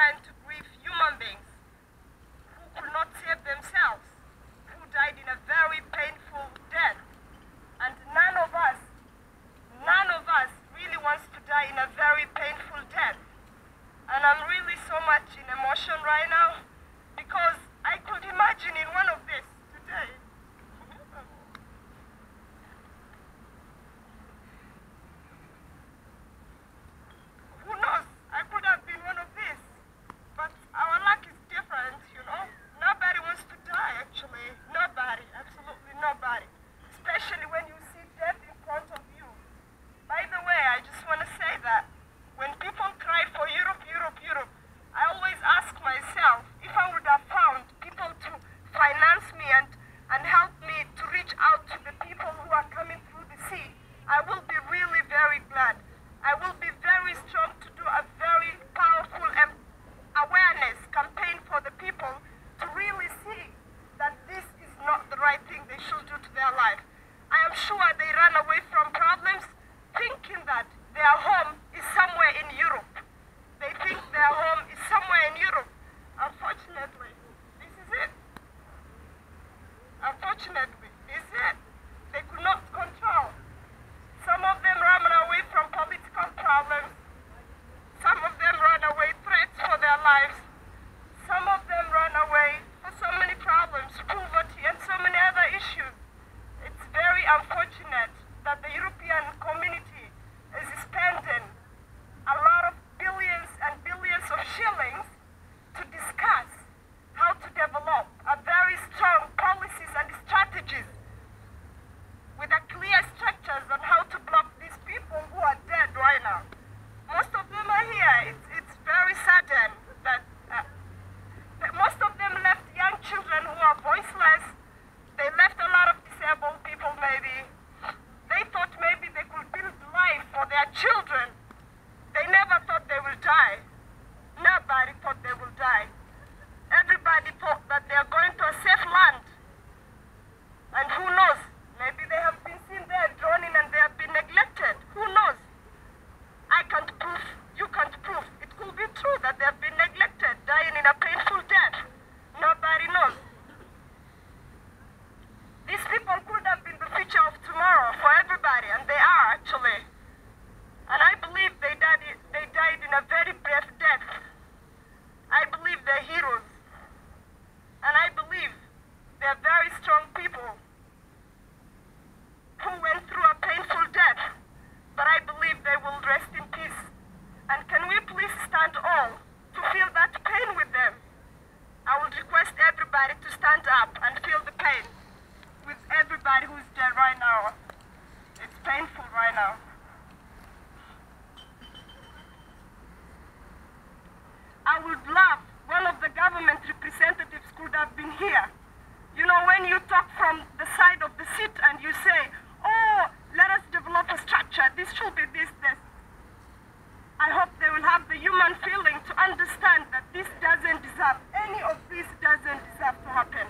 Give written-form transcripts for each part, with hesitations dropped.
trying to grieve human beings who could not save themselves, who died in a very painful death. And none of us really wants to die in a very painful death. And I'm really so much in emotion right now because I could imagine in one of this today. Who knows? I could have been one of these. But our luck is different, you know? Nobody wants to die, actually. Nobody. Absolutely nobody. Especially when you see death in front of you. By the way, I just want to say that when people cry for Europe, I always ask myself if I would have found people to finance me and help me to reach out to the people who are coming through the sea, I will be really very glad. I will be very strong to do a very powerful awareness campaign for the people to really see that this is not the right thing they should do to their life. I am sure they run away from problems thinking that their home is somewhere in Europe. They think their home is somewhere in Europe. Unfortunately, this is it. Unfortunately, this is it. They could not control. Some of them run away from political problems. Some of them run away threats for their lives. Some of them run away for so many problems, poverty and so many other issues. It's very unfortunate that the European community is spending a lot of billions and billions of shillings to discuss how to develop a very strong policies and strategies with a clear structures on how to block these people who are dead right now. Most of them are here. It's very sudden that most of them left young children who are voiceless. They left a lot of disabled people maybe. They thought maybe they could build life for their children. They never thought they will die. Nobody thought they will die. Everybody thought that they are going to a safe land. And who knows? Maybe they have been seen there drowning and they have been neglected. Who knows? I can't prove, you can't prove. It could be true that they have been neglected, dying in a painful death. Nobody knows. These people could have been the future of tomorrow for everybody, and they are actually. And I believe they died in a very brave death. I believe they're heroes. And I believe they're very strong people who went through a painful death. But I believe they will rest in peace. And can we please stand all to feel that pain with them? I would request everybody to stand up and feel the pain with everybody who's dead right now. It's painful right now. I would love one of the government representatives could have been here. You know, when you talk from the side of the seat and you say, oh, let us develop a structure, this should be this. I hope they will have the human feeling to understand that this doesn't deserve, any of this doesn't deserve to happen.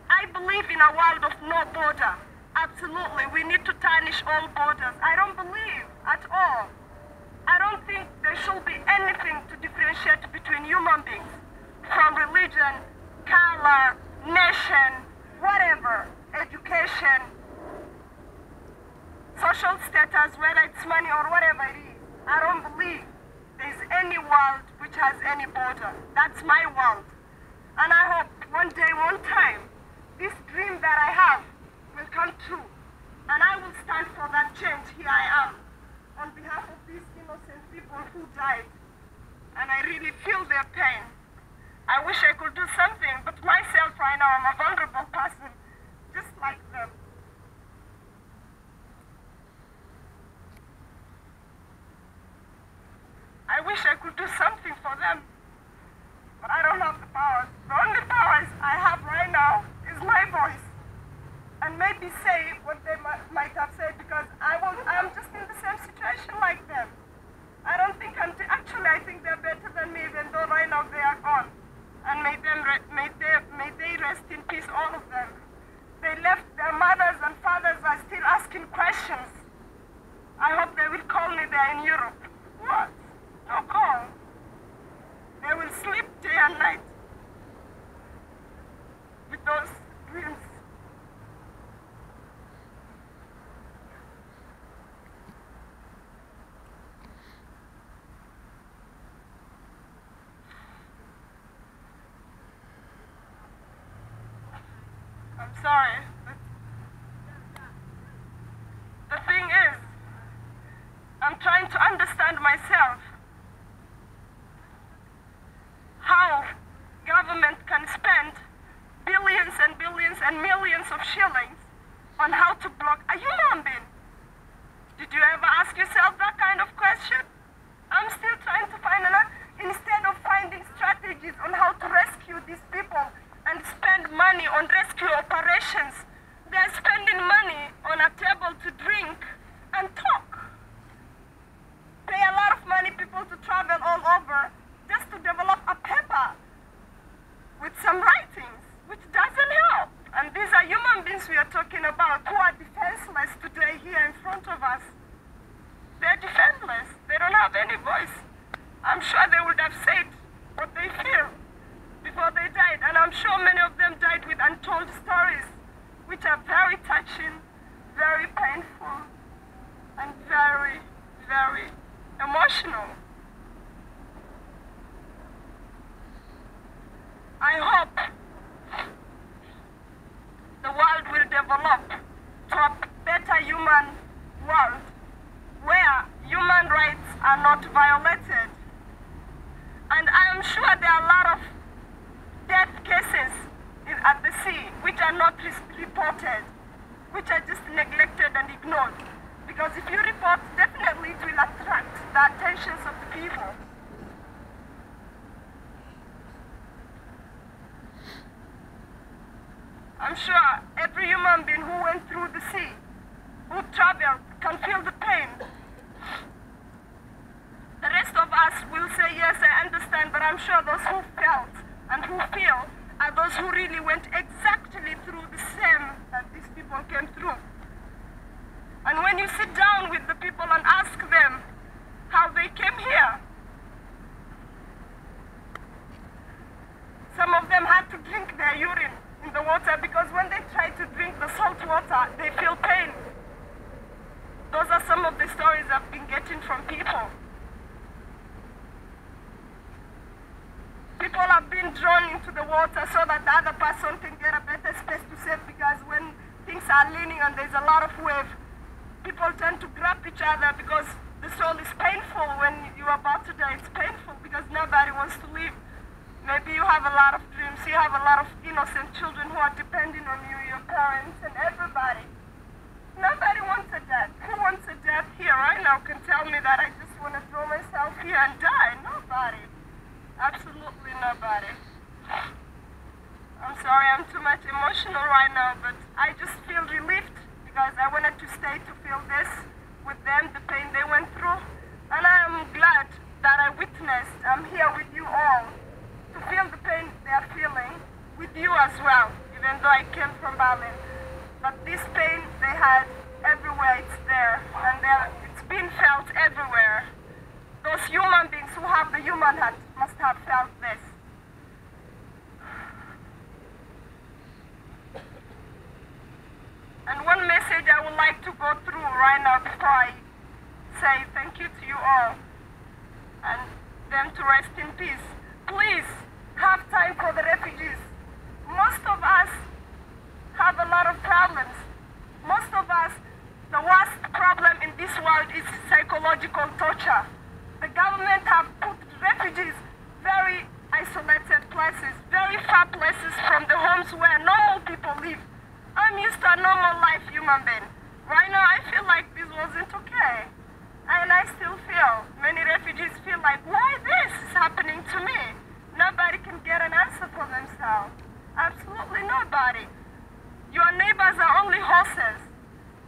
I believe in a world of no border. Absolutely, we need to tarnish all borders. I don't believe at all. I don't think there should be anything to differentiate between human beings, from religion, color, nation, whatever, education, social status, whether it's money or whatever it is. I don't believe there's any world which has any border. That's my world. And I hope one day, one time, this dream that I have will come true. And I will stand for that change. Here I am, on behalf of these innocent people who died. And I really feel their pain. I wish I could do something, but myself right now, I'm a vulnerable person, just like them. I wish I could do something for them, but I don't have the powers. The only powers I have right now is my voice. And maybe say what they might have said, because I'm just in the same situation like them. I don't think actually I think they're better than me, even though right now they are gone. And may they rest in peace, all of them. They left, their mothers and fathers are still asking questions. I hope they will call me there in Europe. What? No call. I'm sorry. But the thing is, I'm trying to understand myself how government can spend billions and billions and millions of shillings on how to block a human being. Did you ever ask yourself that kind of question? I'm still trying to find an answer. Instead of finding strategies on how to rescue these people and spend money on rescue operations, they're spending money on a table to drink and talk. Pay a lot of money people to travel all over just to develop a paper with some writings, which doesn't help. And these are human beings we are talking about who are defenseless today here in front of us. They're defenseless. They don't have any voice. I'm sure they would have said what they feel before they died. And I'm sure many of them died with untold stories, which are very touching, very painful, and very, very emotional. I hope the world will develop to a better human world where human rights are not violated. And I am sure there are a lot of death cases at the sea which are not reported, which are just neglected and ignored. Because if you report, definitely it will attract the attentions of the people. I'm sure every human being who went through the sea, who traveled, can feel the pain. The rest of us will say, yes, I understand, but I'm sure those who felt and who feel are those who really went exactly through the same that these people came through. And when you sit down with the people and ask them how they came here, some of them had to drink their urine in the water because when they try to drink the salt water, they feel pain. Those are some of the stories I've been getting from people. People have been drawn into the water so that the other person can get a better space to save, because when things are leaning and there's a lot of wave, people tend to grab each other because the soul is painful. When you're about to die, it's painful because nobody wants to live. Maybe you have a lot of dreams, you have a lot of innocent children who are depending on you, your parents and everybody. Nobody wants a death. Who wants a death here right now can tell me that I just want to throw myself here and die? Nobody. Absolutely nobody. I'm sorry I'm too much emotional right now, but I just feel relieved because I wanted to stay to feel this with them, the pain they went through. And I am glad that I witnessed, I'm here with you all, to feel the pain they are feeling with you as well, even though I came from Berlin. But this pain they had everywhere, it's there, and it's been felt everywhere. Those human beings who have the human heart must have felt this. And one message I would like to go through right now before I say thank you to you all and them to rest in peace. Please have time for the refugees. Most of us have a lot of problems. Most of us, the worst problem in this world is psychological torture. The government have put refugees very isolated places, very far places from the homes where normal people live. I'm used to a normal life human being. Right now I feel like this wasn't okay. And I still feel, many refugees feel like, why this is happening to me? Nobody can get an answer for themselves. Absolutely nobody. Your neighbors are only horses.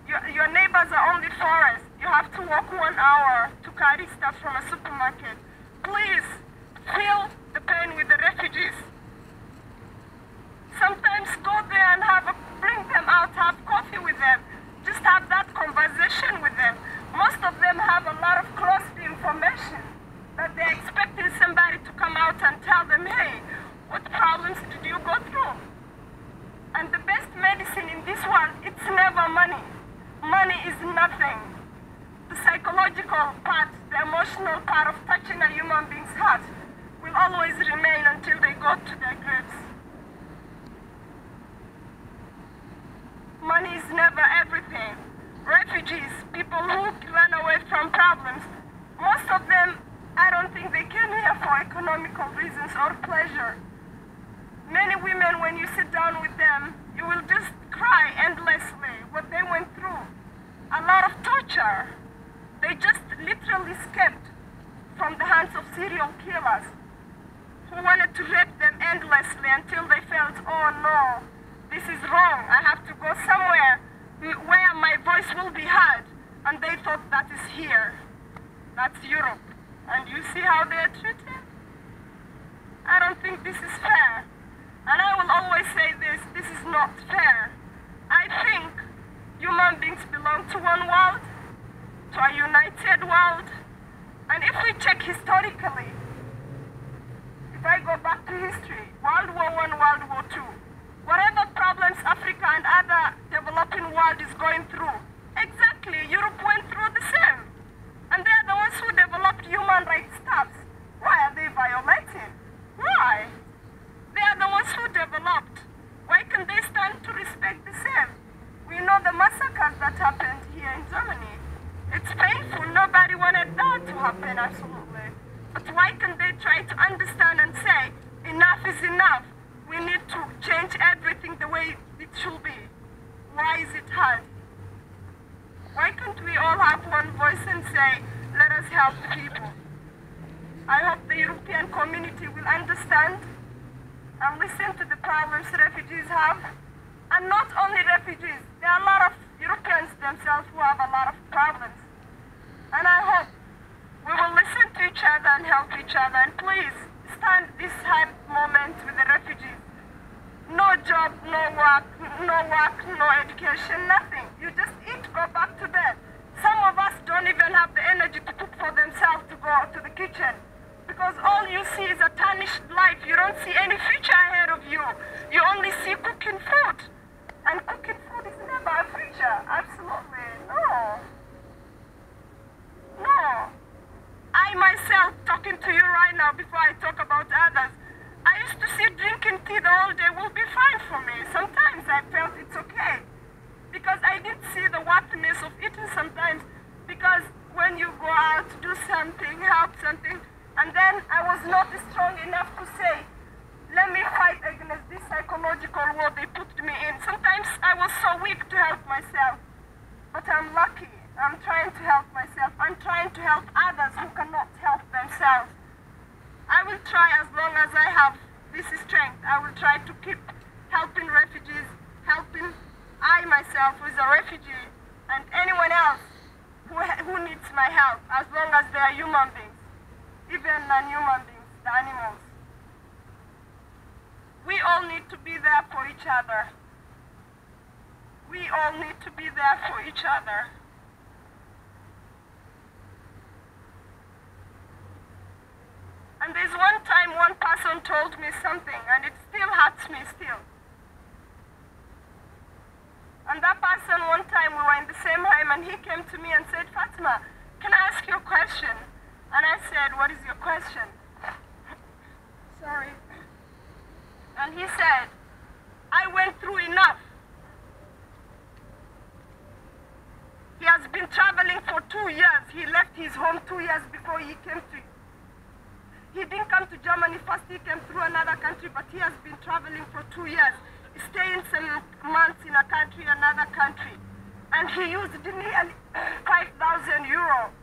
Your neighbors are only forests. You have to walk 1 hour to carry stuff from a supermarket. Please, feel the pain with the refugees. Sometimes go there and bring them out, have coffee with them. Just have that conversation with them. Most of them have a lot of closed information that they're expecting somebody to come out and tell them, hey, what problems did you go through? And the best medicine in this world, it's never money. Money is nothing. The psychological part, the emotional part of touching a human being's heart will always remain until they go to their graves. future. They just literally escaped from the hands of serial killers who wanted to rape them endlessly until they felt, oh no, this is wrong. I have to go somewhere where my voice will be heard. And they thought that is here. That's Europe. And you see how they are treated? I don't think this is fair. And I will always say this is not fair. I think human beings belong to one world, to a united world. And if we check historically, if I go back to history, World War I, World War II, whatever problems Africa and other developing world is going through, exactly, Europe went through the same. And they are the ones who developed human rights stuff. Why are they violating? Why? They are the ones who developed. Why can they stand to respect the same? We know the massacres that happened here in Germany. It's painful. Nobody wanted that to happen, absolutely. But why can they try to understand and say, enough is enough? We need to change everything the way it should be. Why is it hard? Why can't we all have one voice and say, let us help the people? I hope the European community will understand and listen to the problems refugees have. And not only refugees, there are a lot of Europeans themselves who have a lot of problems. And I hope we will listen to each other and help each other. And please, stand this hard moment with the refugees. No job, no work, no education, nothing. You just eat, go back to bed. Some of us don't even have the energy to cook for themselves to go to the kitchen. Because all you see is a tarnished life. You don't see any future ahead of you. You only see cooking food. And cooking food is never a future. Absolutely. No. No. I myself, talking to you right now before I talk about others, I used to see drinking tea the whole day will be fine for me. Sometimes I felt it's okay. Because I didn't see the worthiness of eating sometimes. Because when you go out, do something, help something, and then I was not strong enough to say, let me fight against this psychological war they put me in. Sometimes I was so weak to help myself. But I'm lucky. I'm trying to help myself. I'm trying to help others who cannot help themselves. I will try as long as I have this strength. I will try to keep helping refugees, helping I myself who is a refugee, and anyone else who needs my help, as long as they are human beings, even non-human beings, the animals. We all need to be there for each other. We all need to be there for each other. And there's one time one person told me something, and it still hurts me still. And that person, one time we were in the same home, and he came to me and said, Fatuma, can I ask you a question? And I said, what is your question? Sorry. And he said, I went through enough. He has been traveling for 2 years. He left his home 2 years before he came to. He didn't come to Germany first, he came through another country, but he has been traveling for 2 years, staying some months in a country, another country. And he used nearly 5,000 euro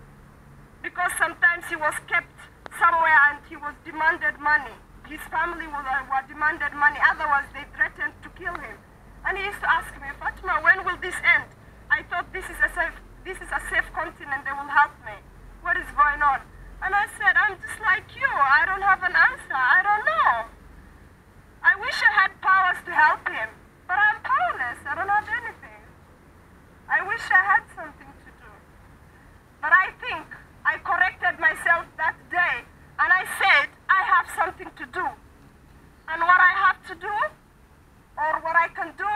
because sometimes he was kept somewhere and he was demanded money. His family were demanded money, otherwise they threatened to kill him. And he used to ask me, Fatuma, when will this end? I thought this is a safe continent, they will help me. What is going on? And I said, I'm just like you. I don't have an answer. I don't know. I wish I had powers to help him, but I'm powerless. I don't have anything. I wish I had something to do. But I think I corrected myself that day, and I said, I have something to do. And what I have to do, or what I can do,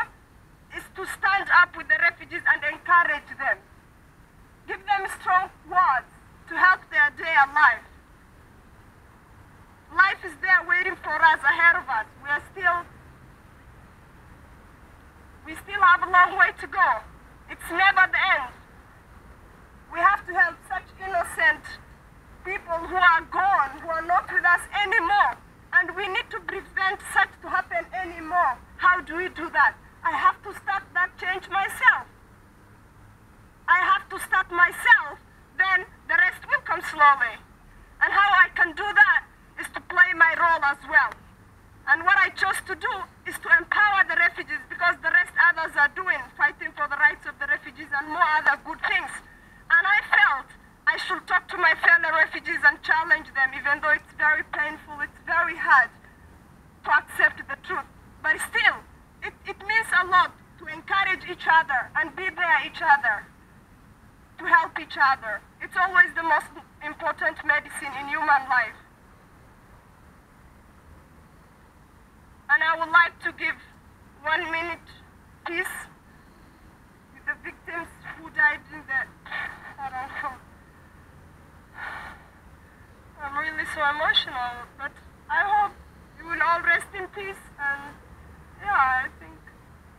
is to stand up with the refugees and encourage them. Give them strong words to help their day alive. Life is there waiting for us, ahead of us. We still have a long way to go. It's never the end. We have to help such innocent people who are gone, who are not with us anymore. And we need to prevent such to happen anymore. How do we do that? I have to start that change myself. I have to start myself, then the rest will come slowly. And how I can do that is to play my role as well. And what I chose to do is to empower the refugees, because the rest others are doing, fighting for the rights of the refugees and more other good things. And I felt I should talk to my fellow refugees and challenge them, even though it's very painful, it's very hard to accept the truth. But still, it means a lot to encourage each other and be there each other, to help each other. It's always the most important medicine in human life. And I would like to give 1 minute peace with the victims who died in the, I don't know. I'm really so emotional, but I hope you will all rest in peace. And yeah, I think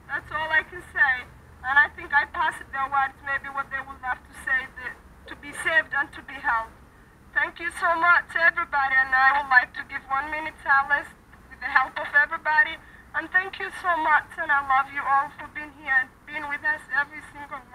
that's all I can say. And I think I passed their words, maybe what they would have to say, to be saved and to be held. Thank you so much, everybody, and I would like to give 1 minute silence with the help of everybody. And thank you so much, and I love you all for being here and being with us every single week.